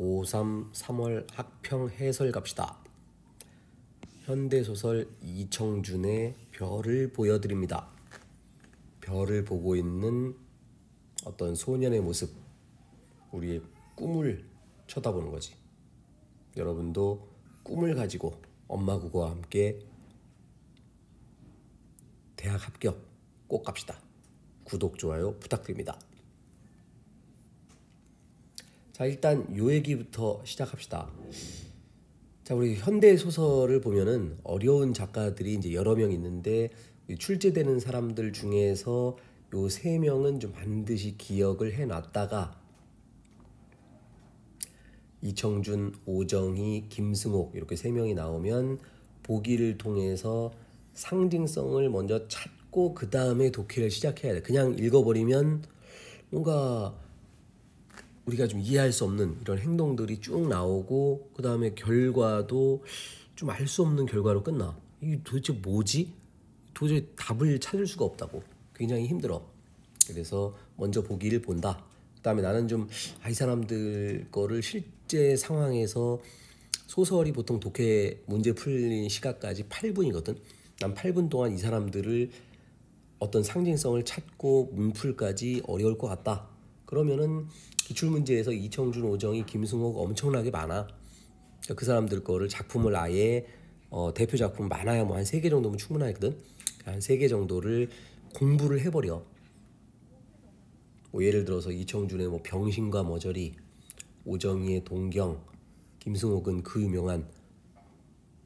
고3 3월 학평 해설 갑시다. 현대소설 이청준의 별을 보여드립니다. 별을 보고 있는 어떤 소년의 모습, 우리의 꿈을 쳐다보는 거지. 여러분도 꿈을 가지고 엄마 국어와 함께 대학 합격 꼭 갑시다. 구독, 좋아요 부탁드립니다. 자, 일단 요 얘기부터 시작합시다. 자, 우리 현대 소설을 보면은 어려운 작가들이 이제 여러 명 있는데 출제되는 사람들 중에서 요 세 명은 좀 반드시 기억을 해놨다가 이청준, 오정희, 김승옥 이렇게 세 명이 나오면 보기를 통해서 상징성을 먼저 찾고 그 다음에 독해를 시작해야 돼. 그냥 읽어버리면 뭔가 우리가 좀 이해할 수 없는 이런 행동들이 쭉 나오고 그 다음에 결과도 좀 알 수 없는 결과로 끝나. 이게 도대체 뭐지? 도저히 답을 찾을 수가 없다고. 굉장히 힘들어. 그래서 먼저 보기를 본다. 그 다음에 나는 좀 이 사람들 거를 실제 상황에서 소설이 보통 독해 문제 풀린 시간까지 8분이거든. 난 8분 동안 이 사람들을 어떤 상징성을 찾고 문풀까지 어려울 것 같다. 그러면은 기출문제에서 이청준, 오정희, 김승옥 엄청나게 많아. 그 사람들 거를 작품을 아예 대표 작품 많아야 뭐 한 3개 정도면 충분하거든. 한 3개 정도를 공부를 해버려. 뭐 예를 들어서 이청준의 뭐 병신과 머저리, 오정희의 동경, 김승옥은 그 유명한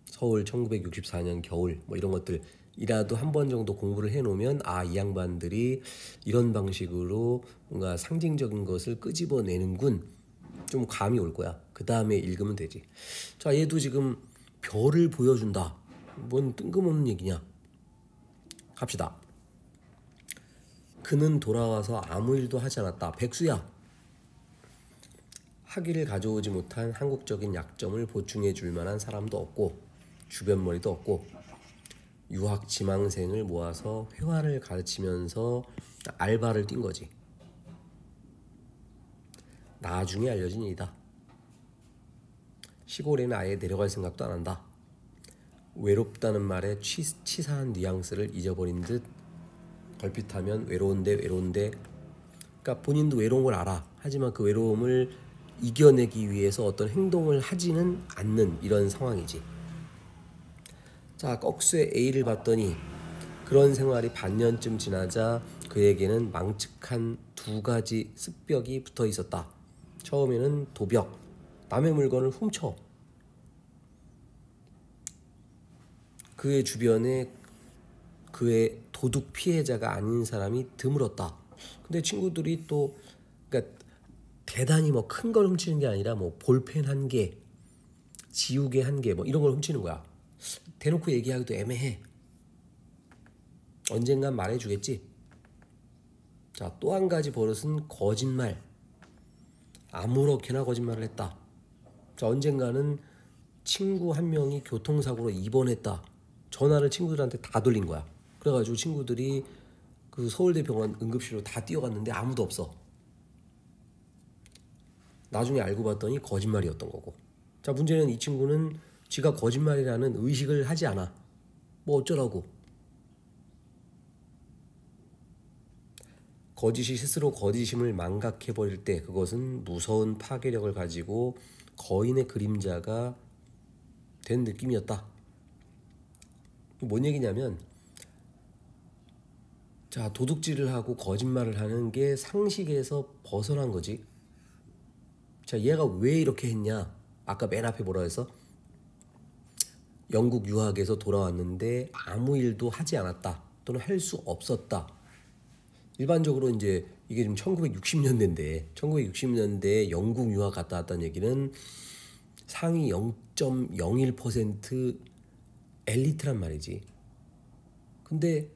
서울 1964년 겨울 뭐 이런 것들 이라도 한 번 정도 공부를 해놓으면 이 양반들이 이런 방식으로 뭔가 상징적인 것을 끄집어내는군, 좀 감이 올 거야. 그 다음에 읽으면 되지. 자, 얘도 지금 별을 보여준다. 뭔 뜬금없는 얘기냐. 갑시다. 그는 돌아와서 아무 일도 하지 않았다. 백수야. 학위를 가져오지 못한 한국적인 약점을 보충해 줄 만한 사람도 없고 주변머리도 없고 유학 지망생을 모아서 회화를 가르치면서 알바를 뛴 거지. 나중에 알려진 일이다. 시골에는 아예 내려갈 생각도 안 한다. 외롭다는 말에 치사한 뉘앙스를 잊어버린 듯 걸핏하면 외로운데 그러니까 본인도 외로운 걸 알아. 하지만 그 외로움을 이겨내기 위해서 어떤 행동을 하지는 않는 이런 상황이지. 자, 꺽쇠 A를 봤더니 그런 생활이 반년쯤 지나자 그에게는 망측한 2가지 습벽이 붙어 있었다. 처음에는 도벽, 남의 물건을 훔쳐. 그의 주변에 그의 도둑 피해자가 아닌 사람이 드물었다. 근데 친구들이 또 그러니까 대단히 뭐 큰 걸 훔치는 게 아니라 뭐 볼펜 1개, 지우개 1개 뭐 이런 걸 훔치는 거야. 대놓고 얘기하기도 애매해. 언젠간 말해주겠지. 자, 또 한 가지 버릇은 거짓말. 아무렇게나 거짓말을 했다. 자, 언젠가는 친구 한 명이 교통사고로 입원했다. 전화를 친구들한테 다 돌린 거야. 그래가지고 친구들이 그 서울대병원 응급실로 다 뛰어갔는데 아무도 없어. 나중에 알고 봤더니 거짓말이었던 거고. 자, 문제는 이 친구는 지가 거짓말이라는 의식을 하지 않아. 뭐 어쩌라고. 거짓이 스스로 거짓임을 망각해버릴 때 그것은 무서운 파괴력을 가지고 거인의 그림자가 된 느낌이었다. 뭔 얘기냐면, 자, 도둑질을 하고 거짓말을 하는 게 상식에서 벗어난 거지. 자, 얘가 왜 이렇게 했냐. 아까 맨 앞에 뭐라 했어? 영국 유학에서 돌아왔는데 아무 일도 하지 않았다. 또는 할 수 없었다. 일반적으로 이제 이게 지금 1960년대인데 1960년대에 영국 유학 갔다 왔다는 얘기는 상위 0.01% 엘리트란 말이지. 근데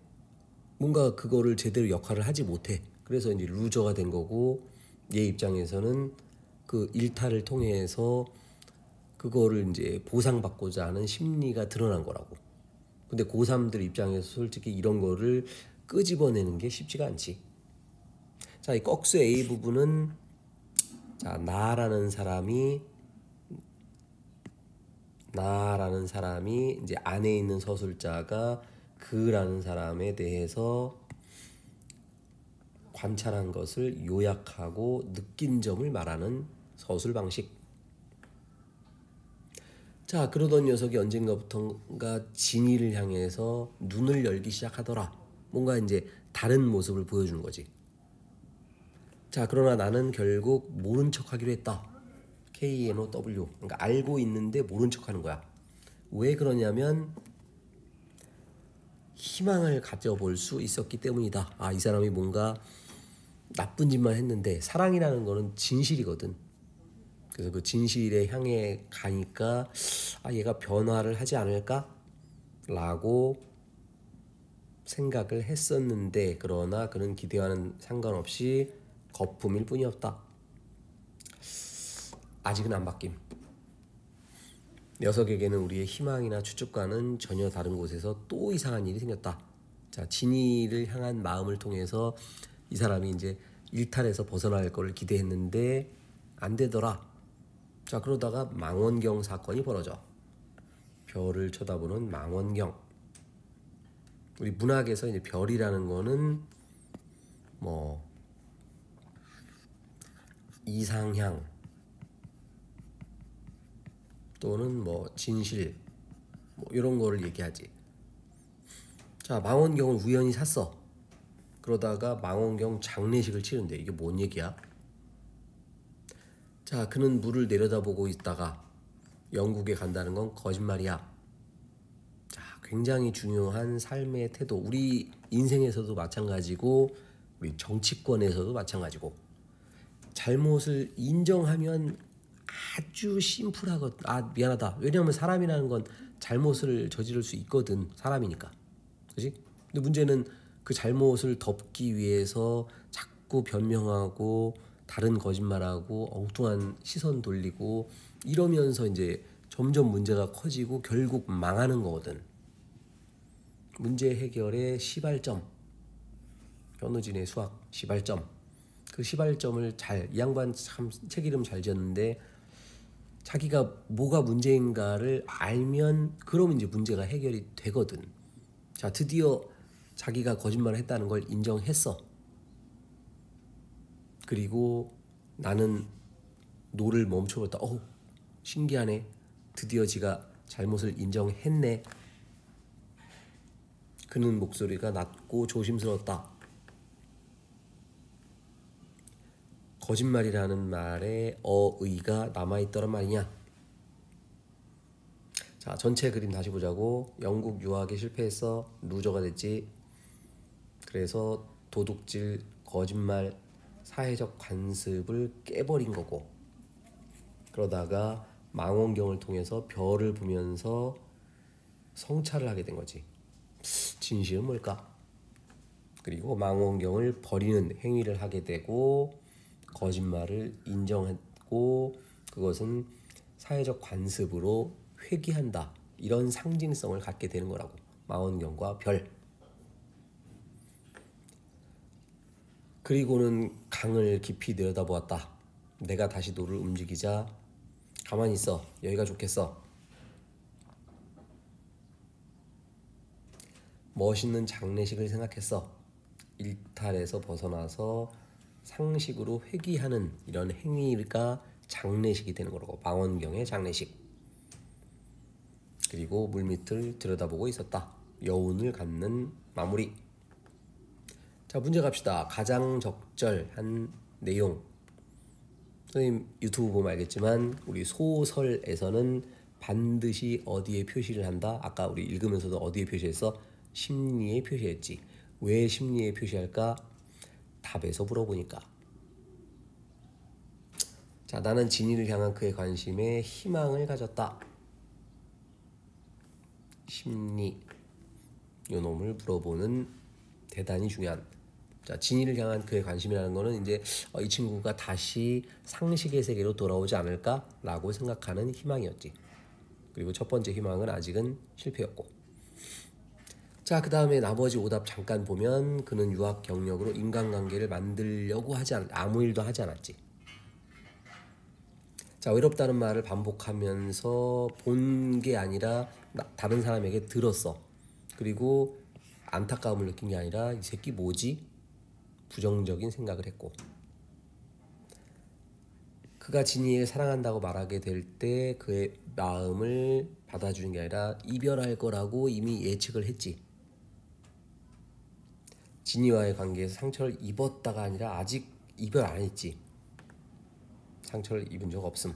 뭔가 그거를 제대로 역할을 하지 못해. 그래서 이제 루저가 된 거고, 얘 입장에서는 그 일탈을 통해서 그거를 이제 보상받고자 하는 심리가 드러난 거라고. 근데 고3들 입장에서 솔직히 이런 거를 끄집어내는 게 쉽지가 않지. 자, 이 꺽쇠 A 부분은 자, 나라는 사람이 이제 안에 있는 서술자가 그라는 사람에 대해서 관찰한 것을 요약하고 느낀 점을 말하는 서술 방식. 자, 그러던 녀석이 언젠가부턴가 진이를 향해서 눈을 열기 시작하더라. 뭔가 이제 다른 모습을 보여주는 거지. 자, 그러나 나는 결국 모른 척하기로 했다. KNOW. 그러니까 알고 있는데 모른 척하는 거야. 왜 그러냐면 희망을 가져볼 수 있었기 때문이다. 아, 이 사람이 뭔가 나쁜 짓만 했는데 사랑이라는 거는 진실이거든. 그래서 그 진실에 향해 가니까 아, 얘가 변화를 하지 않을까? 라고 생각을 했었는데 그러나 그는 기대와는 상관없이 거품일 뿐이었다. 아직은 안 바뀜. 녀석에게는 우리의 희망이나 추측과는 전혀 다른 곳에서 또 이상한 일이 생겼다. 자, 진이를 향한 마음을 통해서 이 사람이 이제 일탈에서 벗어날 걸 기대했는데 안 되더라. 자, 그러다가 망원경 사건이 벌어져. 별을 쳐다보는 망원경. 우리 문학에서 이제 별이라는 거는 뭐 이상향 또는 뭐 진실 뭐 이런 거를 얘기하지. 자, 망원경을 우연히 샀어. 그러다가 망원경 장례식을 치른대. 이게 뭔 얘기야? 자, 그는 물을 내려다보고 있다가 영국에 간다는 건 거짓말이야. 자, 굉장히 중요한 삶의 태도. 우리 인생에서도 마찬가지고 우리 정치권에서도 마찬가지고 잘못을 인정하면 아주 심플하거든. 아, 미안하다. 왜냐하면 사람이라는 건 잘못을 저지를 수 있거든. 사람이니까. 그지? 근데 문제는 그 잘못을 덮기 위해서 자꾸 변명하고 다른 거짓말하고 엉뚱한 시선 돌리고 이러면서 이제 점점 문제가 커지고 결국 망하는 거거든. 문제 해결의 시발점. 현우진의 수학 시발점. 그 시발점을 이 양반 참 책 이름 잘 지었는데 자기가 뭐가 문제인가를 알면 그러면 이제 문제가 해결이 되거든. 자, 드디어 자기가 거짓말을 했다는 걸 인정했어. 그리고 나는 노를 멈춰봤다. 신기하네. 드디어 지가 잘못을 인정했네. 그는 목소리가 낮고 조심스러웠다. 거짓말이라는 말에 어의가 남아있더란 말이냐. 자, 전체 그림 다시 보자고. 영국 유학에 실패했어. 루저가 됐지. 그래서 도둑질, 거짓말, 사회적 관습을 깨버린 거고, 그러다가 망원경을 통해서 별을 보면서 성찰을 하게 된 거지. 진실은 뭘까? 그리고 망원경을 버리는 행위를 하게 되고 거짓말을 인정했고 그것은 사회적 관습으로 회귀한다. 이런 상징성을 갖게 되는 거라고. 망원경과 별. 그리고는 강을 깊이 내려다보았다. 내가 다시 노를 움직이자 가만히 있어. 여기가 좋겠어. 멋있는 장례식을 생각했어. 일탈에서 벗어나서 상식으로 회귀하는 이런 행위가 장례식이 되는 거라고. 망원경의 장례식. 그리고 물밑을 들여다보고 있었다. 여운을 갖는 마무리. 자, 문제 갑시다. 가장 적절한 내용. 선생님 유튜브 보면 알겠지만 우리 소설에서는 반드시 어디에 표시를 한다. 아까 우리 읽으면서도 어디에 표시했어? 심리에 표시했지. 왜 심리에 표시할까? 답에서 물어보니까. 자, 나는 진이를 향한 그의 관심에 희망을 가졌다. 심리, 요 놈을 물어보는 대단히 중요한. 자, 진이를 향한 그의 관심이라는 거는 이제 이 친구가 다시 상식의 세계로 돌아오지 않을까라고 생각하는 희망이었지. 그리고 첫 번째 희망은 아직은 실패였고. 자, 그 다음에 나머지 오답 잠깐 보면 그는 유학 경력으로 인간관계를 만들려고 아무 일도 하지 않았지. 자, 외롭다는 말을 반복하면서 본 게 아니라 다른 사람에게 들었어. 그리고 안타까움을 느낀 게 아니라 이 새끼 뭐지? 부정적인 생각을 했고, 그가 진이를 사랑한다고 말하게 될 때 그의 마음을 받아주는 게 아니라 이별할 거라고 이미 예측을 했지. 진이와의 관계에서 상처를 입었다가 아니라 아직 이별 안 했지. 상처를 입은 적 없음.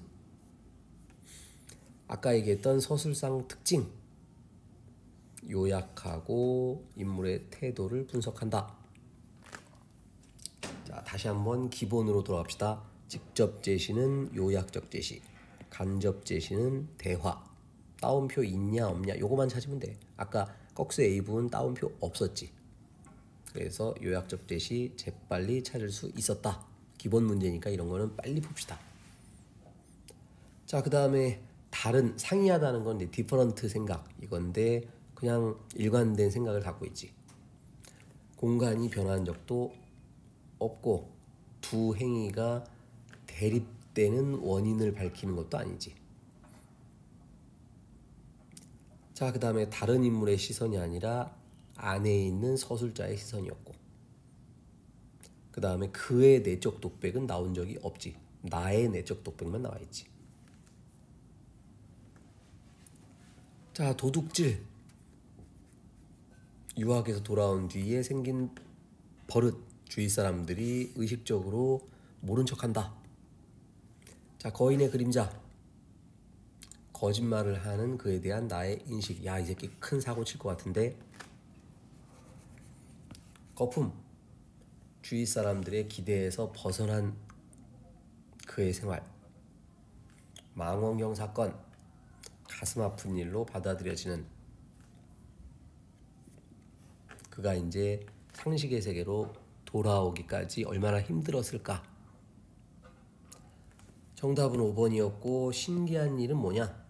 아까 얘기했던 서술상 특징, 요약하고 인물의 태도를 분석한다. 자, 다시 한번 기본으로 돌아갑시다. 직접 제시는 요약적 제시, 간접 제시는 대화. 따옴표 있냐 없냐 요거만 찾으면 돼. 아까 꺽스 A 부분 따옴표 없었지. 그래서 요약적 제시 재빨리 찾을 수 있었다. 기본 문제니까 이런 거는 빨리 풉시다. 자, 그 다음에 다른, 상이하다는 건 디퍼런트 생각 이건데 그냥 일관된 생각을 갖고 있지. 공간이 변한 적도 없고 두 행위가 대립되는 원인을 밝히는 것도 아니지. 자, 그 다음에 다른 인물의 시선이 아니라 안에 있는 서술자의 시선이었고, 그 다음에 그의 내적 독백은 나온 적이 없지. 나의 내적 독백만 나와 있지. 자, 도둑질. 유학에서 돌아온 뒤에 생긴 버릇. 주위 사람들이 의식적으로 모른 척한다. 자, 거인의 그림자. 거짓말을 하는 그에 대한 나의 인식. 야, 이 새끼 큰 사고 칠 것 같은데. 거품. 주위 사람들의 기대에서 벗어난 그의 생활. 망원경 사건. 가슴 아픈 일로 받아들여지는. 그가 이제 상식의 세계로 돌아오기까지 얼마나 힘들었을까. 정답은 5번이었고 신기한 일은 뭐냐?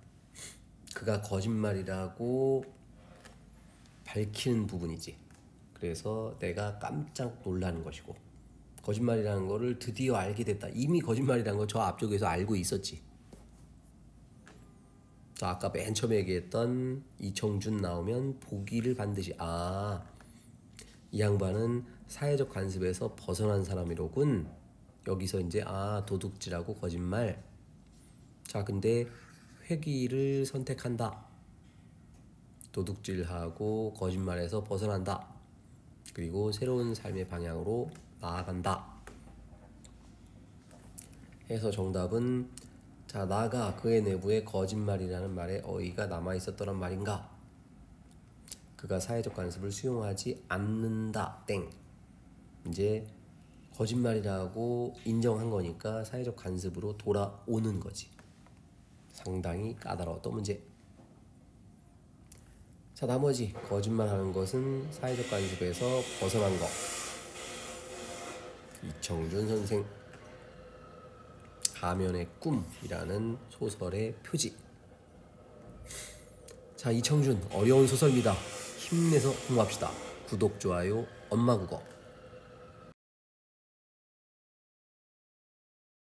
그가 거짓말이라고 밝히는 부분이지. 그래서 내가 깜짝 놀라는 것이고, 거짓말이라는 거를 드디어 알게 됐다. 이미 거짓말이라는 거 저 앞쪽에서 알고 있었지. 자, 아까 맨 처음에 얘기했던 이청준 나오면 보기를 반드시, 이 양반은 사회적 관습에서 벗어난 사람이로군. 여기서 이제 도둑질하고 거짓말. 자, 근데 회귀를 선택한다. 도둑질하고 거짓말에서 벗어난다. 그리고 새로운 삶의 방향으로 나아간다. 해서 정답은, 자, 나가 그의 내부에 거짓말이라는 말에 어이가 남아있었더란 말인가? 그가 사회적 관습을 수용하지 않는다. 땡. 이제 거짓말이라고 인정한 거니까 사회적 관습으로 돌아오는 거지. 상당히 까다로웠던 문제. 자, 나머지 거짓말하는 것은 사회적 관습에서 벗어난 거. 이청준 선생 가면의 꿈이라는 소설의 표지. 자, 이청준 어려운 소설입니다. 힘내서 공부합시다. 구독, 좋아요, 엄마국어.